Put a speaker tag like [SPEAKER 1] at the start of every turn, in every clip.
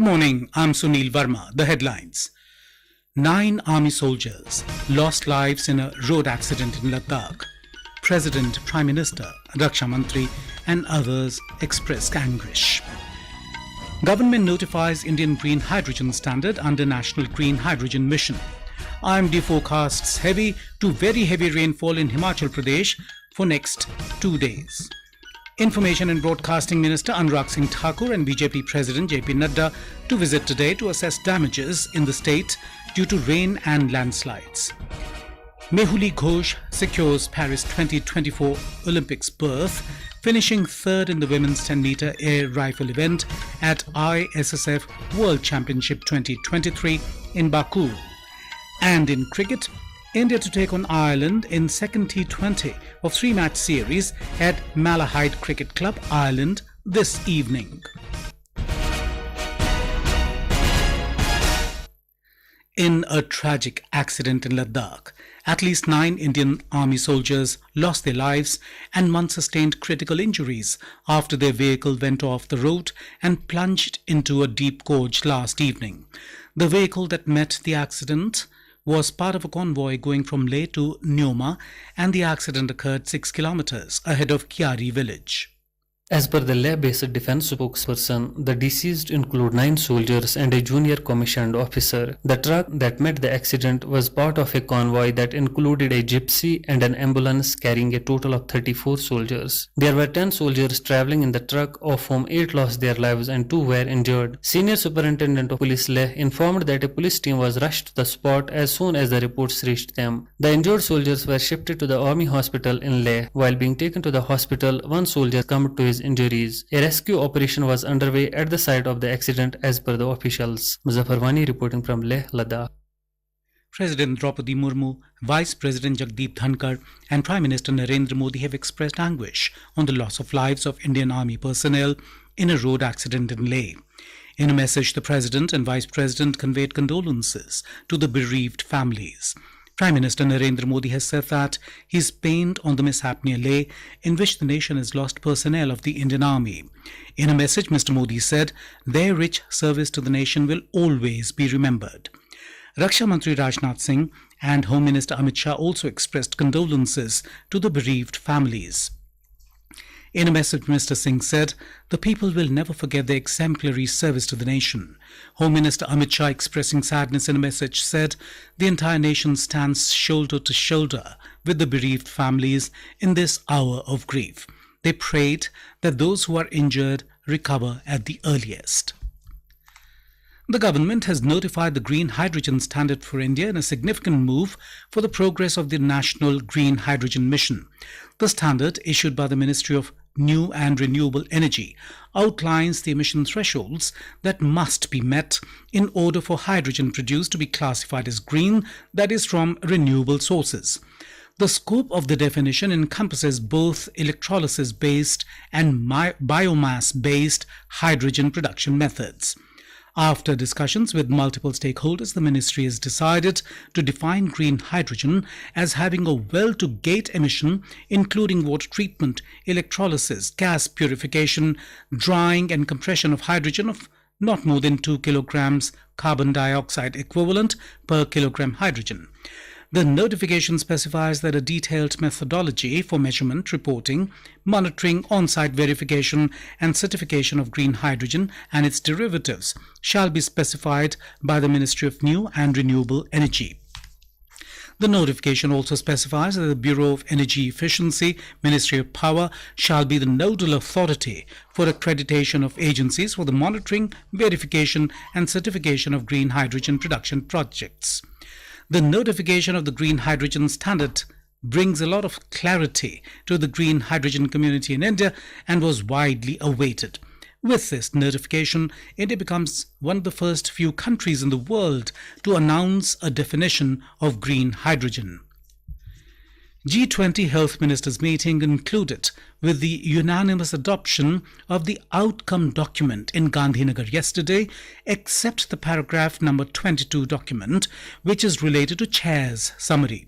[SPEAKER 1] Good morning, I'm Sunil Verma. The headlines. 9 army soldiers lost lives in a road accident in Ladakh. President, Prime Minister, Raksha Mantri and others expressed anguish. Government notifies Indian green hydrogen standard under National Green Hydrogen Mission. IMD forecasts heavy to very heavy rainfall in Himachal Pradesh for next 2 days. Information and Broadcasting Minister Anurag Singh Thakur and BJP President Nadda to visit today to assess damages in the state due to rain and landslides. Mehuli Ghosh secures Paris 2024 Olympics berth, finishing third in the women's 10-metre air rifle event at ISSF World Championship 2023 in Baku. And in cricket, India to take on Ireland in second T20 of 3-match series at Malahide Cricket Club, Ireland this evening. In a tragic accident in Ladakh, at least 9 Indian Army soldiers lost their lives and 1 sustained critical injuries after their vehicle went off the road and plunged into a deep gorge last evening. The vehicle that met the accident was part of a convoy going from Leh to Nyoma, and the accident occurred 6 kilometers ahead of Kiari village.
[SPEAKER 2] As per the Leh-based defense spokesperson, the deceased include 9 soldiers and a junior commissioned officer. The truck that met the accident was part of a convoy that included a gypsy and an ambulance carrying a total of 34 soldiers. There were 10 soldiers traveling in the truck, of whom 8 lost their lives and 2 were injured. Senior Superintendent of Police Leh informed that a police team was rushed to the spot as soon as the reports reached them. The injured soldiers were shifted to the army hospital in Leh. While being taken to the hospital, 1 soldier succumbed to his injuries. A rescue operation was underway at the site of the accident as per the officials. Muzaffarwani reporting from Leh, Ladakh.
[SPEAKER 1] President Draupadi Murmu, Vice President Jagdeep Dhankar and Prime Minister Narendra Modi have expressed anguish on the loss of lives of Indian Army personnel in a road accident in Leh. In a message, the President and Vice President conveyed condolences to the bereaved families. Prime Minister Narendra Modi has said that he is pained on the mishap near Leh, in which the nation has lost personnel of the Indian Army. In a message, Mr. Modi said their rich service to the nation will always be remembered. Raksha Mantri Rajnath Singh and Home Minister Amit Shah also expressed condolences to the bereaved families. In a message, Mr. Singh said, the people will never forget their exemplary service to the nation. Home Minister Amit Shah, expressing sadness in a message, said, the entire nation stands shoulder to shoulder with the bereaved families in this hour of grief. They prayed that those who are injured recover at the earliest. The government has notified the green hydrogen standard for India in a significant move for the progress of the National Green Hydrogen Mission. The standard, issued by the Ministry of New and Renewable Energy, outlines the emission thresholds that must be met in order for hydrogen produced to be classified as green, that is, from renewable sources. The scope of the definition encompasses both electrolysis-based and biomass-based hydrogen production methods. After discussions with multiple stakeholders, the ministry has decided to define green hydrogen as having a well-to-gate emission, including water treatment, electrolysis, gas purification, drying and compression of hydrogen of not more than 2 kilograms carbon dioxide equivalent per kilogram hydrogen. The notification specifies that a detailed methodology for measurement, reporting, monitoring, on-site verification and certification of green hydrogen and its derivatives shall be specified by the Ministry of New and Renewable Energy. The notification also specifies that the Bureau of Energy Efficiency, Ministry of Power, shall be the nodal authority for accreditation of agencies for the monitoring, verification and certification of green hydrogen production projects. The notification of the green hydrogen standard brings a lot of clarity to the green hydrogen community in India and was widely awaited. With this notification, India becomes one of the first few countries in the world to announce a definition of green hydrogen. G20 Health Ministers meeting concluded with the unanimous adoption of the outcome document in Gandhinagar yesterday, except the paragraph number 22 document, which is related to Chair's summary.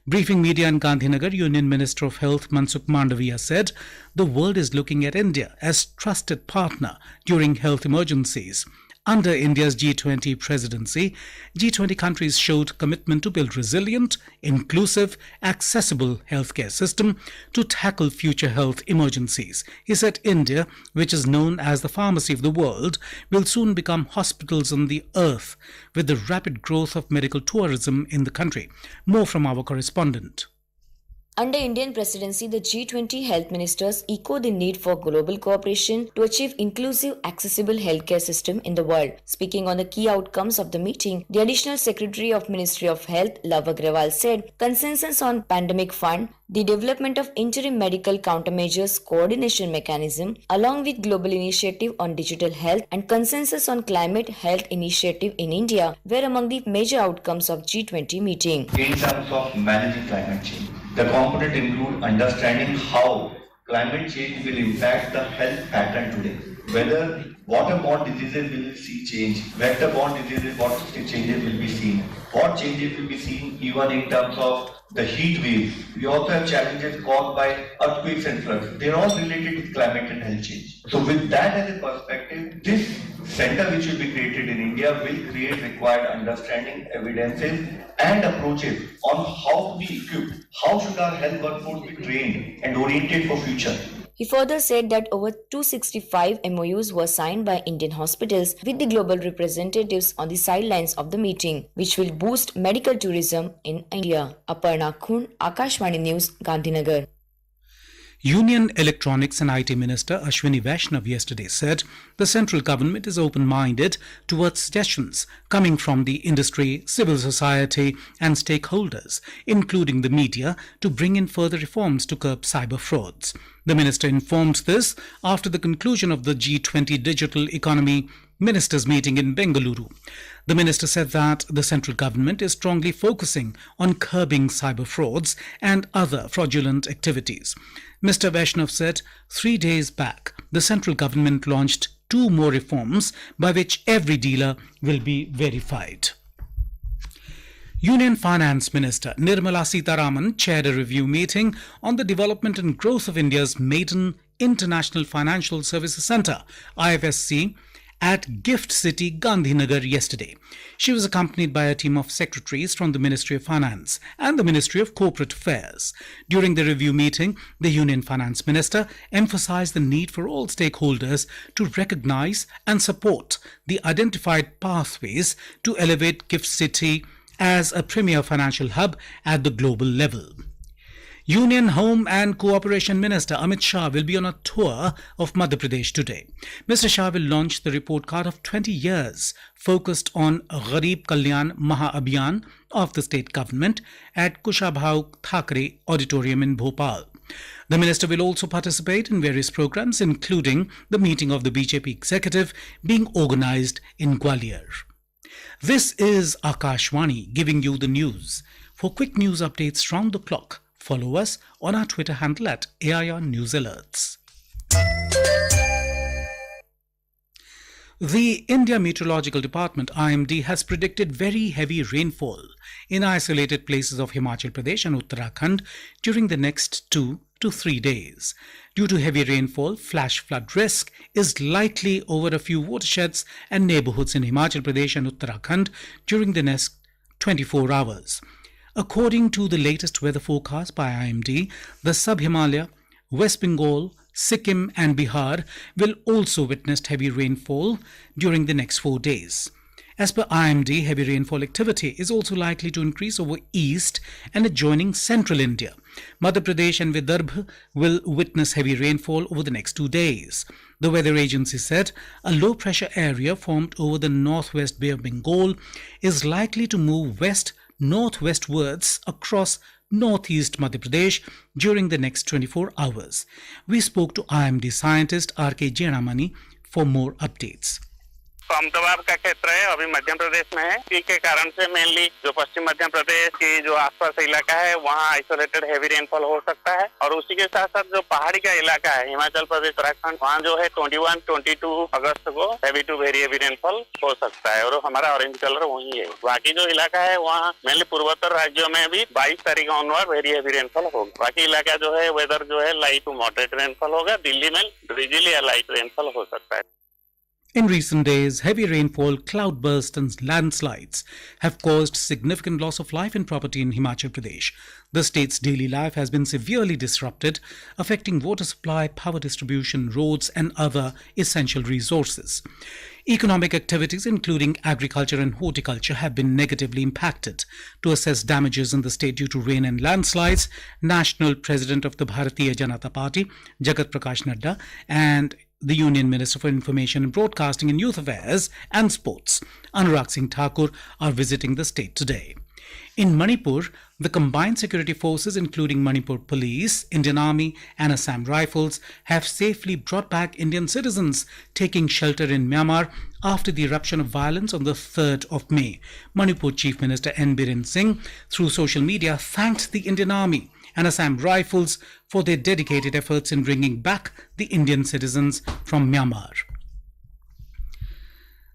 [SPEAKER 1] Briefing media in Gandhinagar, Union Minister of Health Mansukh Mandaviya said the world is looking at India as trusted partner during health emergencies. Under India's G20 presidency, G20 countries showed commitment to build resilient, inclusive, accessible healthcare system to tackle future health emergencies. He said India, which is known as the pharmacy of the world, will soon become hospitals on the earth with the rapid growth of medical tourism in the country. More from our correspondent.
[SPEAKER 3] Under Indian presidency, the G20 health ministers echo the need for global cooperation to achieve inclusive, accessible healthcare system in the world. Speaking on the key outcomes of the meeting, the Additional Secretary of Ministry of Health, Love Agrawal, said consensus on pandemic fund, the development of interim medical countermeasures coordination mechanism, along with global initiative on digital health and consensus on climate health initiative in India were among the major outcomes of G20 meeting.
[SPEAKER 4] In terms of managing climate change, the component include understanding how climate change will impact the health pattern today. Whether waterborne diseases will see change, vector-borne diseases, what changes will be seen, what changes will be seen even in terms of the heat waves. We also have challenges caused by earthquakes and floods. They are all related with climate and health change. So with that as a perspective, this center which will be created in India will create required understanding, evidences and approaches on how to be equipped, how should our health workforce be trained and oriented for future.
[SPEAKER 3] He further said that over 265 MOUs were signed by Indian hospitals with the global representatives on the sidelines of the meeting, which will boost medical tourism in India. Aparna Khun, Akashvani News, Gandhinagar.
[SPEAKER 1] Union Electronics and IT Minister Ashwini Vaishnav yesterday said the central government is open-minded towards suggestions coming from the industry, civil society and stakeholders, including the media, to bring in further reforms to curb cyber frauds. The minister informed this after the conclusion of the G20 Digital Economy Ministers' meeting in Bengaluru. The minister said that the central government is strongly focusing on curbing cyber frauds and other fraudulent activities. Mr. Vaishnav said 3 days back, the central government launched 2 more reforms by which every dealer will be verified. Union Finance Minister Nirmala Sitharaman chaired a review meeting on the development and growth of India's maiden International Financial Services Centre, IFSC, at Gift City, Gandhinagar yesterday. She was accompanied by a team of secretaries from the Ministry of Finance and the Ministry of Corporate Affairs. During the review meeting, the Union Finance Minister emphasized the need for all stakeholders to recognize and support the identified pathways to elevate Gift City as a premier financial hub at the global level. Union Home and Cooperation Minister Amit Shah will be on a tour of Madhya Pradesh today. Mr. Shah will launch the report card of 20 years focused on Garib Kalyan Maha Abhiyan of the state government at Kushabhau Thakre Auditorium in Bhopal. The minister will also participate in various programs, including the meeting of the BJP executive being organized in Gwalior. This is Akashvani giving you the news. For quick news updates round the clock, follow us on our Twitter handle at AIR News Alerts. The India Meteorological Department IMD has predicted very heavy rainfall in isolated places of Himachal Pradesh and Uttarakhand during the next 2 to 3 days. Due to heavy rainfall, flash flood risk is likely over a few watersheds and neighborhoods in Himachal Pradesh and Uttarakhand during the next 24 hours. According to the latest weather forecast by IMD, the Sub-Himalaya, West Bengal, Sikkim and Bihar will also witness heavy rainfall during the next 4 days. As per IMD, heavy rainfall activity is also likely to increase over east and adjoining central India. Madhya Pradesh and Vidarbha will witness heavy rainfall over the next 2 days. The weather agency said a low pressure area formed over the northwest Bay of Bengal is likely to move northwestwards across northeast Madhya Pradesh during the next 24 hours. We spoke to IMD scientist R.K. Jenamani for more updates.
[SPEAKER 5] कम दबाव का क्षेत्र है अभी मध्य प्रदेश में है, इसी के कारण से मेनली जो पश्चिम मध्य प्रदेश की जो आसपास इलाका है वहाँ आइसोलेटेड हैवी रेनफॉल हो सकता है और उसी के साथ साथ जो पहाड़ी का इलाका है हिमाचल प्रदेश उत्तराखंड वहाँ जो है 21-22 अगस्त को heavy to very heavy rainfall हो सकता है और हमारा ऑरेंज कलर वही है। बाकी जो इलाका है वहाँ मेनली पूर्वोत्तर राज्यों में भी 22 तारीख ऑनवर्ड वेरी हैवी रेनफॉल होगा। बाकी इलाका जो है वेदर जो है लाइट टू मॉडरेट रेनफॉल होगा। दिल्ली में ड्रिजल या लाइट रेनफॉल हो सकता है।
[SPEAKER 1] In recent days, heavy rainfall, cloudbursts and landslides have caused significant loss of life and property in Himachal Pradesh. The state's daily life has been severely disrupted, affecting water supply, power distribution, roads and other essential resources. Economic activities, including agriculture and horticulture, have been negatively impacted. To assess damages in the state due to rain and landslides, National President of the Bharatiya Janata Party, Jagat Prakash Nadda, and the Union Minister for Information and Broadcasting and Youth Affairs and Sports, Anurag Singh Thakur, are visiting the state today. In Manipur, the combined security forces, including Manipur Police, Indian Army and Assam Rifles, have safely brought back Indian citizens taking shelter in Myanmar after the eruption of violence on the 3rd of May. Manipur Chief Minister N. Biren Singh, through social media, thanked the Indian Army and Assam Rifles for their dedicated efforts in bringing back the Indian citizens from Myanmar.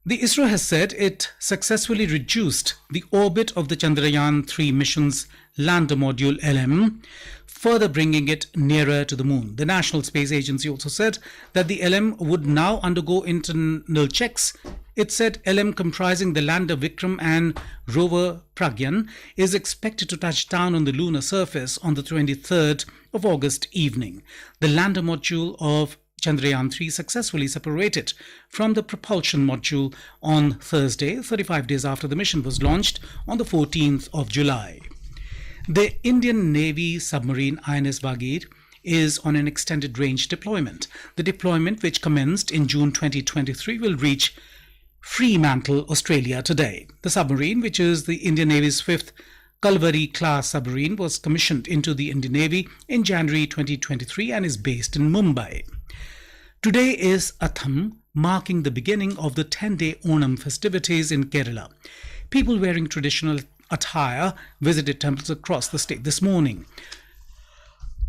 [SPEAKER 1] The ISRO has said it successfully reduced the orbit of the Chandrayaan-3 mission's lander module LM, further bringing it nearer to the moon. The National Space Agency also said that the LM would now undergo internal checks. It said LM, comprising the lander Vikram and rover Pragyan, is expected to touch down on the lunar surface on the 23rd of August evening. The lander module of Chandrayaan-3 successfully separated from the propulsion module on Thursday, 35 days after the mission was launched on the 14th of July. The Indian Navy submarine INS Vagir is on an extended range deployment. The deployment, which commenced in June 2023, will reach Fremantle, Australia today. The submarine, which is the Indian Navy's 5th Kalvari class submarine, was commissioned into the Indian Navy in January 2023 and is based in Mumbai. Today is Atham, marking the beginning of the 10-day Onam festivities in Kerala. People wearing traditional attire visited temples across the state this morning.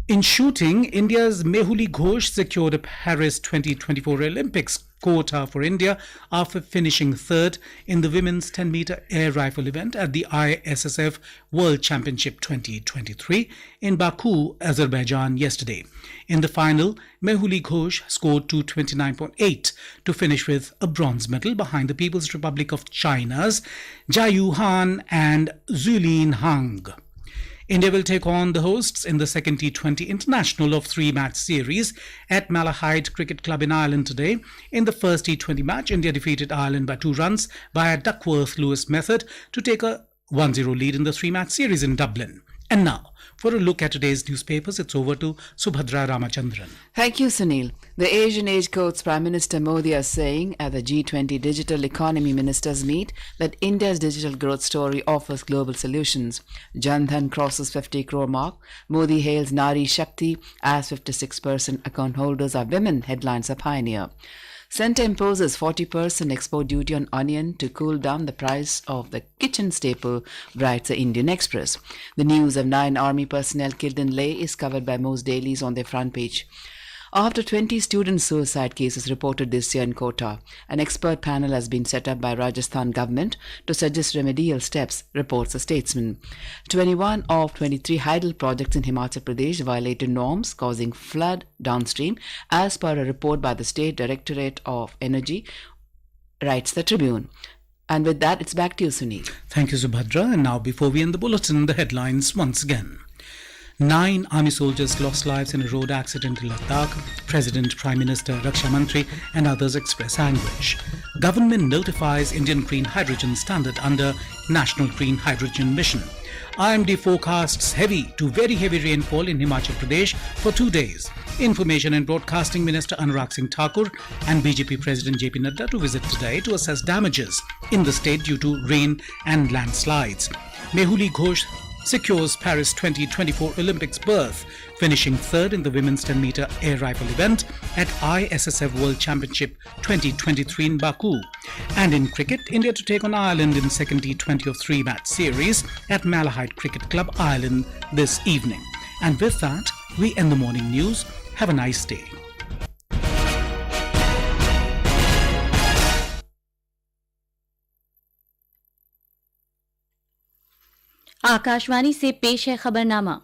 [SPEAKER 1] In shooting, India's Mehuli Ghosh secured a Paris 2024 Olympics quota for India after finishing third in the women's 10-metre air rifle event at the ISSF World Championship 2023 in Baku, Azerbaijan yesterday. In the final, Mehuli Ghosh scored 229.8 to finish with a bronze medal behind the People's Republic of China's Jiayu Han and Zulin Hang. India will take on the hosts in the second T20 international of 3-match series at Malahide Cricket Club in Ireland today. In the first T20 match, India defeated Ireland by 2 runs via Duckworth-Lewis method to take a 1-0 lead in the 3-match series in Dublin. And now, for a look at today's newspapers, it's over to Subhadra Ramachandran.
[SPEAKER 6] Thank you, Sunil. The Asian Age quotes Prime Minister Modi as saying at the G20 Digital Economy Ministers meet that India's digital growth story offers global solutions. Jan Dhan crosses 50 crore mark. Modi hails Nari Shakti as 56% account holders are women, headlines a pioneer. Centre imposes 40% export duty on onion to cool down the price of the kitchen staple, writes the Indian Express. The news of 9 army personnel killed in Leh is covered by most dailies on their front page. After 20 student suicide cases reported this year in Kota, an expert panel has been set up by Rajasthan government to suggest remedial steps, reports a statesman. 21 of 23 hydel projects in Himachal Pradesh violated norms, causing flood downstream, as per a report by the State Directorate of Energy, writes the Tribune. And with that, it's back to you, Sunil.
[SPEAKER 1] Thank you, Subhadra. And now, before we end the bulletin, the headlines once again. 9 army soldiers lost lives in a road accident in Ladakh. President, Prime Minister, Raksha Mantri and others express anguish. Government notifies Indian green hydrogen standard under National Green Hydrogen Mission. IMD forecasts heavy to very heavy rainfall in Himachal Pradesh for 2 days. Information and Broadcasting Minister Anurag Singh Thakur and BJP President JP Nadda to visit today to assess damages in the state due to rain and landslides. Mehuli Ghosh secures Paris 2024 Olympics berth, finishing third in the women's 10-metre air rifle event at ISSF World Championship 2023 in Baku. And in cricket, India to take on Ireland in second T20 of 3-match series at Malahide Cricket Club, Ireland this evening. And with that, we end the morning news. Have a nice day.
[SPEAKER 7] Akashvani से पेश है खबरनामा।